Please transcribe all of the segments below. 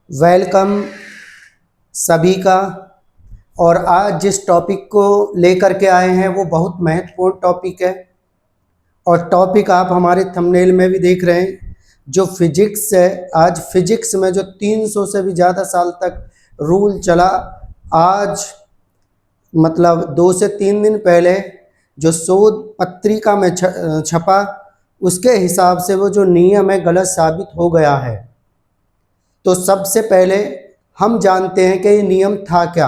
Welcome सभी का। और आज जिस टॉपिक को लेकर के आए हैं वो बहुत महत्वपूर्ण टॉपिक है और टॉपिक आप हमारे थंबनेल में भी देख रहे हैं, जो फिजिक्स है। आज फिजिक्स में जो 300 से भी ज़्यादा साल तक रूल चला, आज मतलब 2 से 3 दिन पहले जो शोध पत्रिका में छपा, उसके हिसाब से वो जो नियम है गलत साबित हो गया है। तो सबसे पहले हम जानते हैं कि ये नियम था क्या।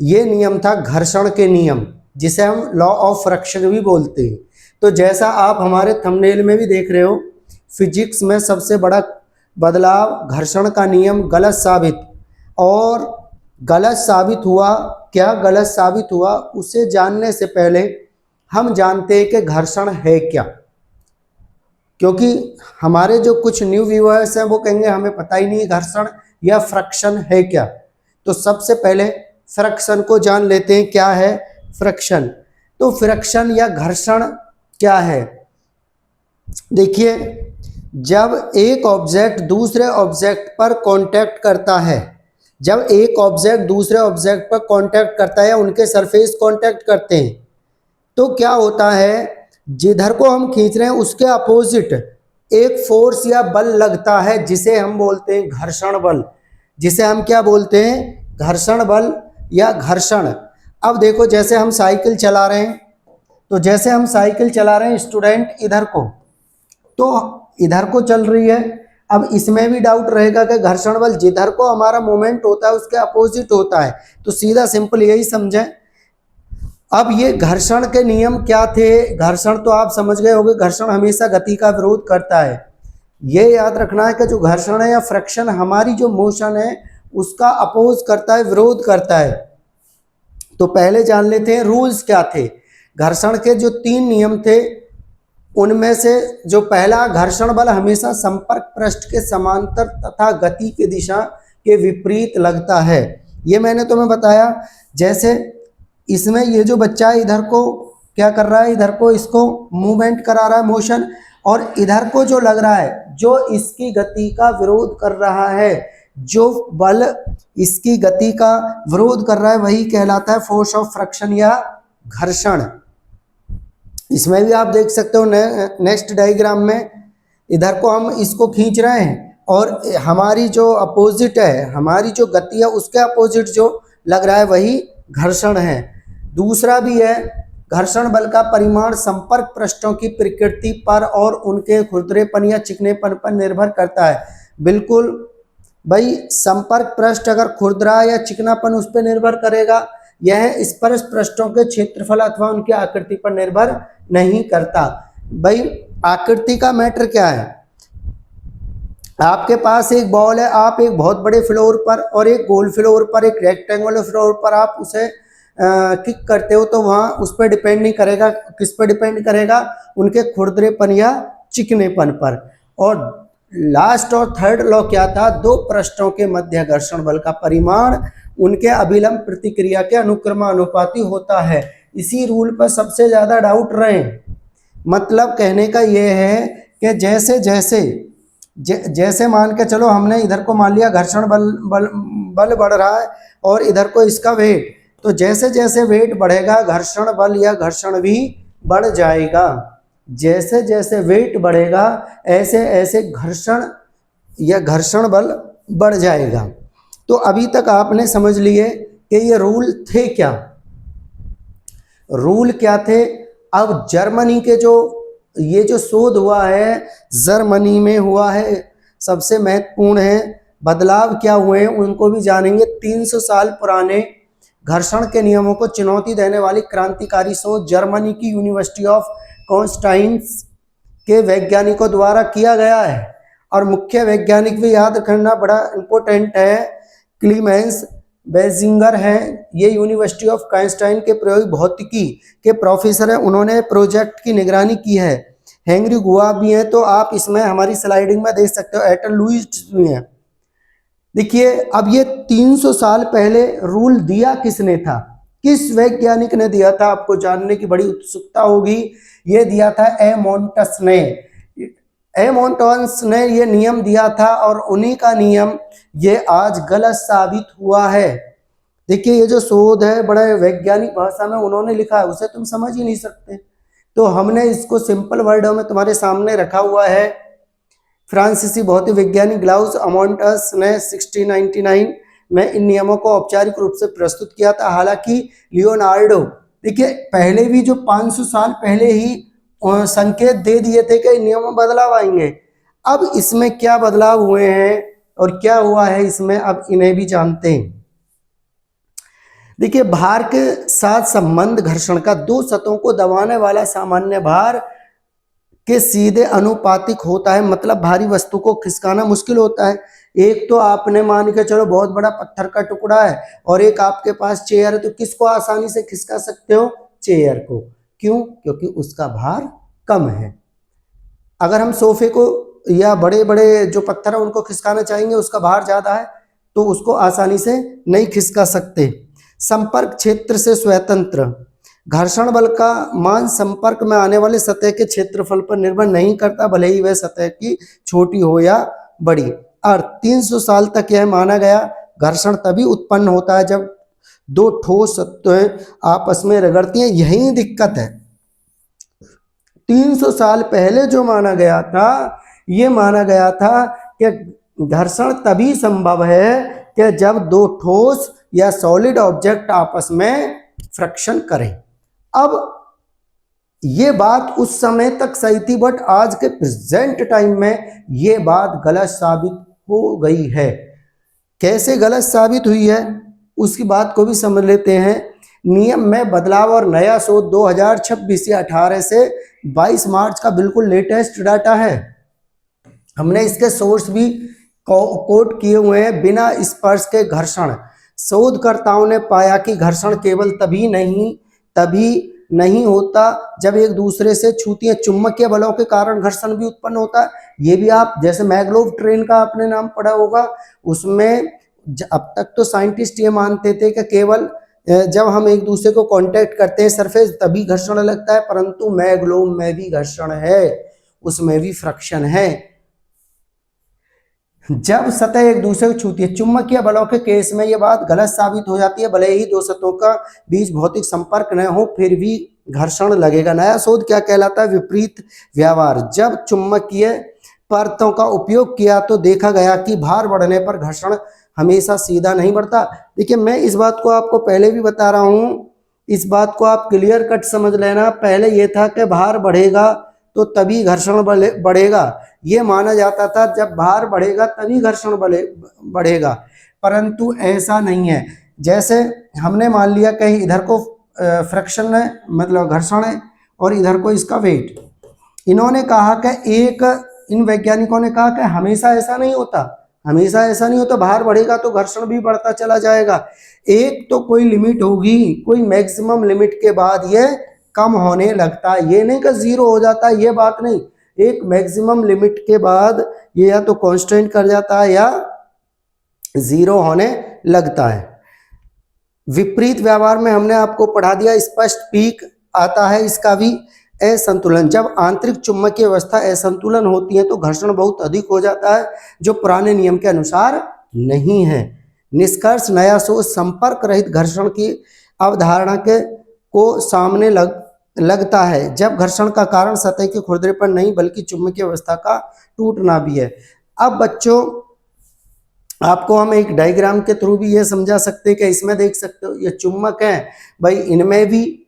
ये नियम था घर्षण के नियम, जिसे हम लॉ ऑफ फ्रिक्शन भी बोलते हैं। तो जैसा आप हमारे थंबनेल में भी देख रहे हो, फिजिक्स में सबसे बड़ा बदलाव घर्षण का नियम गलत साबित। और गलत साबित हुआ, क्या गलत साबित हुआ उसे जानने से पहले हम जानते हैं कि घर्षण है क्या, क्योंकि हमारे जो कुछ न्यू व्यूअर्स हैं वो कहेंगे हमें पता ही नहीं घर्षण या फ्रिक्शन है क्या। तो सबसे पहले फ्रिक्शन को जान लेते हैं, क्या है फ्रिक्शन। तो फ्रिक्शन या घर्षण क्या है? देखिए, जब एक ऑब्जेक्ट दूसरे ऑब्जेक्ट पर कांटेक्ट करता है, जब एक ऑब्जेक्ट दूसरे ऑब्जेक्ट पर कांटेक्ट करता है या उनके सरफेस कांटेक्ट करते हैं, तो क्या होता है, जिधर को हम खींच रहे हैं उसके अपोजिट एक फोर्स या बल लगता है, जिसे हम बोलते हैं घर्षण बल। जिसे हम क्या बोलते हैं? घर्षण बल या घर्षण। अब देखो, जैसे हम साइकिल चला रहे हैं, तो जैसे हम साइकिल चला रहे हैं स्टूडेंट इधर को, तो इधर को चल रही है। अब इसमें भी डाउट रहेगा कि घर्षण बल जिधर को हमारा मूवमेंट होता है उसके अपोजिट होता है, तो सीधा सिंपल यही समझें। अब ये घर्षण के नियम क्या थे? घर्षण तो आप समझ गए होंगे, घर्षण हमेशा गति का विरोध करता है। ये याद रखना है कि जो घर्षण है या फ्रिक्शन हमारी जो मोशन है उसका अपोज करता है, विरोध करता है। तो पहले जान लेते हैं रूल्स क्या थे। घर्षण के जो 3 नियम थे, उनमें से जो पहला, घर्षण बल हमेशा संपर्क पृष्ठ के समांतर तथा गति की दिशा के विपरीत लगता है। ये मैंने तुम्हें बताया। जैसे इसमें ये जो बच्चा है इधर को क्या कर रहा है, इधर को इसको मूवमेंट करा रहा है, मोशन, और इधर को जो लग रहा है, जो इसकी गति का विरोध कर रहा है, जो बल इसकी गति का विरोध कर रहा है, वही कहलाता है फोर्स ऑफ फ्रिक्शन या घर्षण। इसमें भी आप देख सकते हो नेक्स्ट डायग्राम में, इधर को हम इसको खींच रहे हैं और हमारी जो अपोजिट है, हमारी जो गति है उसके अपोजिट जो लग रहा है वही घर्षण है। दूसरा भी है, घर्षण बल का परिमाण संपर्क पृष्ठों की प्रकृति पर और उनके खुरदरेपन या चिकनेपन पर निर्भर करता है। बिल्कुल भाई, संपर्क पृष्ठ अगर खुरदरा या चिकनापन उस पर निर्भर करेगा, यह स्पर्श पृष्ठों के क्षेत्रफल अथवा उनकी आकृति पर निर्भर नहीं करता। भाई, आकृति का मैटर क्या है? आपके पास एक बॉल है, आप एक बहुत बड़े फ्लोर पर और एक गोल फ्लोर पर, एक रेक्टेंगुलर फ्लोर पर आप उसे किक करते हो, तो वहाँ उस पर डिपेंड नहीं करेगा। किस पर डिपेंड करेगा? उनके खुरदरेपन या चिकनेपन पर। और लास्ट और थर्ड लॉ क्या था? 2 पृष्ठों के मध्य घर्षण बल का परिमाण उनके अभिलंब प्रतिक्रिया के अनुक्रमानुपाती होता है। इसी रूल पर सबसे ज़्यादा डाउट रहे। मतलब कहने का ये है कि जैसे मान के चलो, हमने इधर को मान लिया घर्षण बल बढ़ रहा है और इधर को इसका वेट, तो जैसे जैसे वेट बढ़ेगा घर्षण बल या घर्षण भी बढ़ जाएगा। जैसे जैसे वेट बढ़ेगा ऐसे ऐसे घर्षण या घर्षण बल बढ़ जाएगा। तो अभी तक आपने समझ लिए कि ये रूल थे क्या, रूल क्या थे। अब जर्मनी के ये जो शोध हुआ है, जर्मनी में हुआ है, सबसे महत्वपूर्ण है। बदलाव क्या हुए हैं उनको भी जानेंगे। 300 साल पुराने घर्षण के नियमों को चुनौती देने वाली क्रांतिकारी शोध जर्मनी की यूनिवर्सिटी ऑफ कॉन्स्टाइंस के वैज्ञानिकों द्वारा किया गया है। और मुख्य वैज्ञानिक भी याद रखना बड़ा इम्पोर्टेंट है, क्लीमेंस बेजिंगर हैं। ये यूनिवर्सिटी ऑफ कॉन्स्टाइन के प्रायोगिक भौतिकी के प्रोफेसर हैं। उन्होंने प्रोजेक्ट की निगरानी की है। हेनरी गुआ भी हैं, तो आप इसमें हमारी स्लाइडिंग में देख सकते हो। एटल लुईस भी हैं। देखिए, अब ये 300 साल पहले रूल दिया किसने था, किस वैज्ञानिक ने दिया था? आपको जानने की बड़ी उत्सुकता होगी। ये दिया था एमोंटस ने। एमोंटॉन्स ने ये नियम दिया था और उन्हीं का नियम ये आज गलत साबित हुआ है। देखिए ये जो शोध है बड़ा वैज्ञानिक भाषा में उन्होंने लिखा है, उसे तुम समझ ही नहीं सकते, तो हमने इसको सिंपल वर्डों में तुम्हारे सामने रखा हुआ है। फ्रांसीसी भौतिक वैज्ञानिक ग्लाउस अमोंटस ने 1699 में इन नियमों को औपचारिक रूप से प्रस्तुत किया था। हालांकि लियोनार्डो, देखिए पहले भी जो 500 साल पहले ही संकेत दे दिए थे कि इन नियमों में बदलाव आएंगे। अब इसमें क्या बदलाव हुए हैं और क्या हुआ है इसमें, अब इन्हें भी जानते हैं। देखिए भार के साथ संबंध घर्षण का दो सतहों को दबाने वाला सामान्य भार के सीधे अनुपातिक होता है, मतलब भारी वस्तु को खिसकाना मुश्किल होता है। एक तो आपने मान के चलो बहुत बड़ा पत्थर का टुकड़ा है और एक आपके पास चेयर है, तो किसको आसानी से खिसका सकते हो? चेयर को। क्यों? क्योंकि उसका भार कम है। अगर हम सोफे को या बड़े बड़े जो पत्थर है उनको खिसकाना चाहेंगे, उसका भार ज्यादा है तो उसको आसानी से नहीं खिसका सकते। संपर्क क्षेत्र से स्वतंत्र, घर्षण बल का मान संपर्क में आने वाले सतह के क्षेत्रफल पर निर्भर नहीं करता, भले ही वह सतह की छोटी हो या बड़ी। और 300 साल तक यह माना गया घर्षण तभी उत्पन्न होता है जब दो ठोस सतहें आपस में रगड़ती हैं। यही दिक्कत है। 300 साल पहले जो माना गया था, ये माना गया था कि घर्षण तभी संभव है कि जब दो ठोस या सॉलिड ऑब्जेक्ट आपस में फ्रिक्शन करें। अब ये बात उस समय तक सही थी, बट आज के प्रेजेंट टाइम में ये बात गलत साबित हो गई है। कैसे गलत साबित हुई है उसकी बात को भी समझ लेते हैं। नियम में बदलाव और नया शोध 2026 या 18 से 22 मार्च का बिल्कुल लेटेस्ट डाटा है। हमने इसके सोर्स भी कोट किए हुए हैं। बिना स्पर्श के घर्षण, शोधकर्ताओं ने पाया कि घर्षण केवल तभी नहीं होता जब एक दूसरे से छूती है, चुंबकीय बलों के कारण घर्षण भी उत्पन्न होता है। ये भी आप जैसे मैग्लोव ट्रेन का आपने नाम पढ़ा होगा, उसमें अब तक तो साइंटिस्ट ये मानते थे कि केवल जब हम एक दूसरे को कांटेक्ट करते हैं सरफेस तभी घर्षण लगता है, परंतु मैग्लोव में भी घर्षण है, उसमें भी फ्रिक्शन है। जब सतह एक दूसरे को छूती है, चुंबकीय बलों के केस में यह बात गलत साबित हो जाती है। भले ही दो सतहों का बीच भौतिक संपर्क न हो फिर भी घर्षण लगेगा। नया शोध क्या कहलाता है? विपरीत व्यवहार। जब चुंबकीय परतों का उपयोग किया तो देखा गया कि भार बढ़ने पर घर्षण हमेशा सीधा नहीं बढ़ता। देखिए मैं इस बात को आपको पहले भी बता रहा हूँ, इस बात को आप क्लियर कट समझ लेना। पहले यह था कि भार बढ़ेगा तो तभी घर्षण बढ़ेगा, ये माना जाता था जब भार बढ़ेगा तभी घर्षण बढ़ेगा, परंतु ऐसा नहीं है। जैसे हमने मान लिया कहीं इधर को फ्रिक्शन है, मतलब घर्षण है, और इधर को इसका वेट। इन्होंने कहा कि इन वैज्ञानिकों ने कहा कि हमेशा ऐसा नहीं होता, हमेशा ऐसा नहीं होता, भार बढ़ेगा तो घर्षण भी बढ़ता चला जाएगा। एक तो कोई लिमिट होगी, कोई मैक्सिमम लिमिट के बाद ये कम होने लगता है, ये नहीं कि जीरो हो जाता है, ये बात नहीं। एक मैक्सिमम लिमिट के बाद ये या तो कांस्टेंट कर जाता है या जीरो होने लगता है। विपरीत व्यवहार में हमने आपको पढ़ा दिया, स्पष्ट पीक आता है इसका भी। असंतुलन, जब आंतरिक चुंबकीय व्यवस्था असंतुलन होती है तो घर्षण बहुत अधिक हो जाता है, जो पुराने नियम के अनुसार नहीं है। निष्कर्ष, नया शोध संपर्क रहित घर्षण की अवधारणा को सामने लगता है जब घर्षण का कारण सतह के खुरदरेपन नहीं बल्कि चुंबकीय व्यवस्था का टूटना भी है। अब बच्चों आपको हम एक डायग्राम के थ्रू भी ये समझा सकते हैं कि इसमें देख सकते हो ये चुंबक है भाई, इनमें भी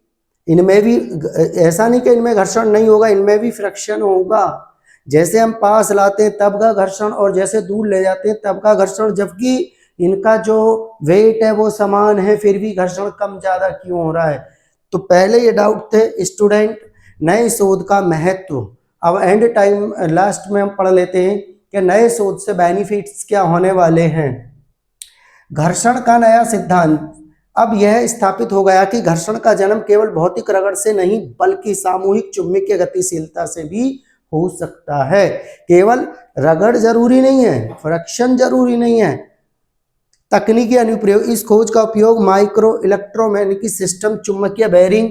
ऐसा नहीं कि इनमें घर्षण नहीं होगा, इनमें भी फ्रिक्शन होगा। जैसे हम पास लाते हैं तब का घर्षण और जैसे दूर ले जाते हैं तब का घर्षण, जबकि इनका जो वेट है वो समान है, फिर भी घर्षण कम ज्यादा क्यों हो रहा है। तो पहले ये डाउट थे स्टूडेंट, नए शोध का महत्व। अब एंड टाइम लास्ट में हम पढ़ लेते हैं कि नए शोध से बेनिफिट्स क्या होने वाले हैं। घर्षण का नया सिद्धांत, अब यह स्थापित हो गया कि घर्षण का जन्म केवल भौतिक रगड़ से नहीं बल्कि सामूहिक चुंबकीय गतिशीलता से भी हो सकता है। केवल रगड़ जरूरी नहीं है, फ्रिक्शन जरूरी नहीं है। तकनीकी अनुप्रयोग, इस खोज का उपयोग माइक्रो इलेक्ट्रोमैग्नेटिक सिस्टम, चुंबकीय बेरिंग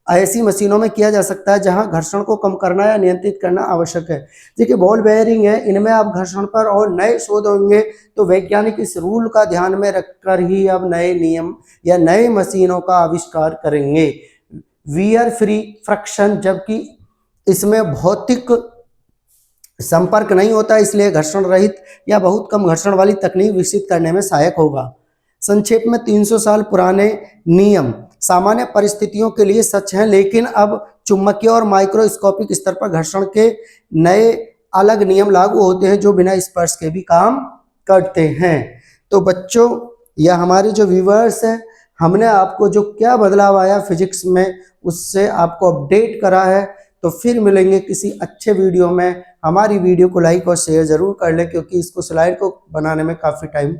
ऐसी मशीनों में किया जा सकता है जहां घर्षण को कम करना या नियंत्रित करना आवश्यक है। देखिए बॉल बेयरिंग है, इनमें अब घर्षण पर और नए शोध होंगे, तो वैज्ञानिक इस रूल का ध्यान में रखकर ही अब नए नियम या नए मशीनों का आविष्कार करेंगे। वियर फ्री फ्रिक्शन, जबकि इसमें भौतिक संपर्क नहीं होता, इसलिए घर्षण रहित या बहुत कम घर्षण वाली तकनीक विकसित करने में सहायक होगा। संक्षेप में 300 साल पुराने नियम सामान्य परिस्थितियों के लिए सच हैं, लेकिन अब चुंबकीय और माइक्रोस्कोपिक स्तर पर घर्षण के नए अलग नियम लागू होते हैं जो बिना स्पर्श के भी काम करते हैं। तो बच्चों या हमारे जो व्यूअर्स हैं, हमने आपको जो क्या बदलाव आया फिजिक्स में उससे आपको अपडेट करा है। तो फिर मिलेंगे किसी अच्छे वीडियो में। हमारी वीडियो को लाइक और शेयर ज़रूर कर लें, क्योंकि इसको स्लाइड को बनाने में काफ़ी टाइम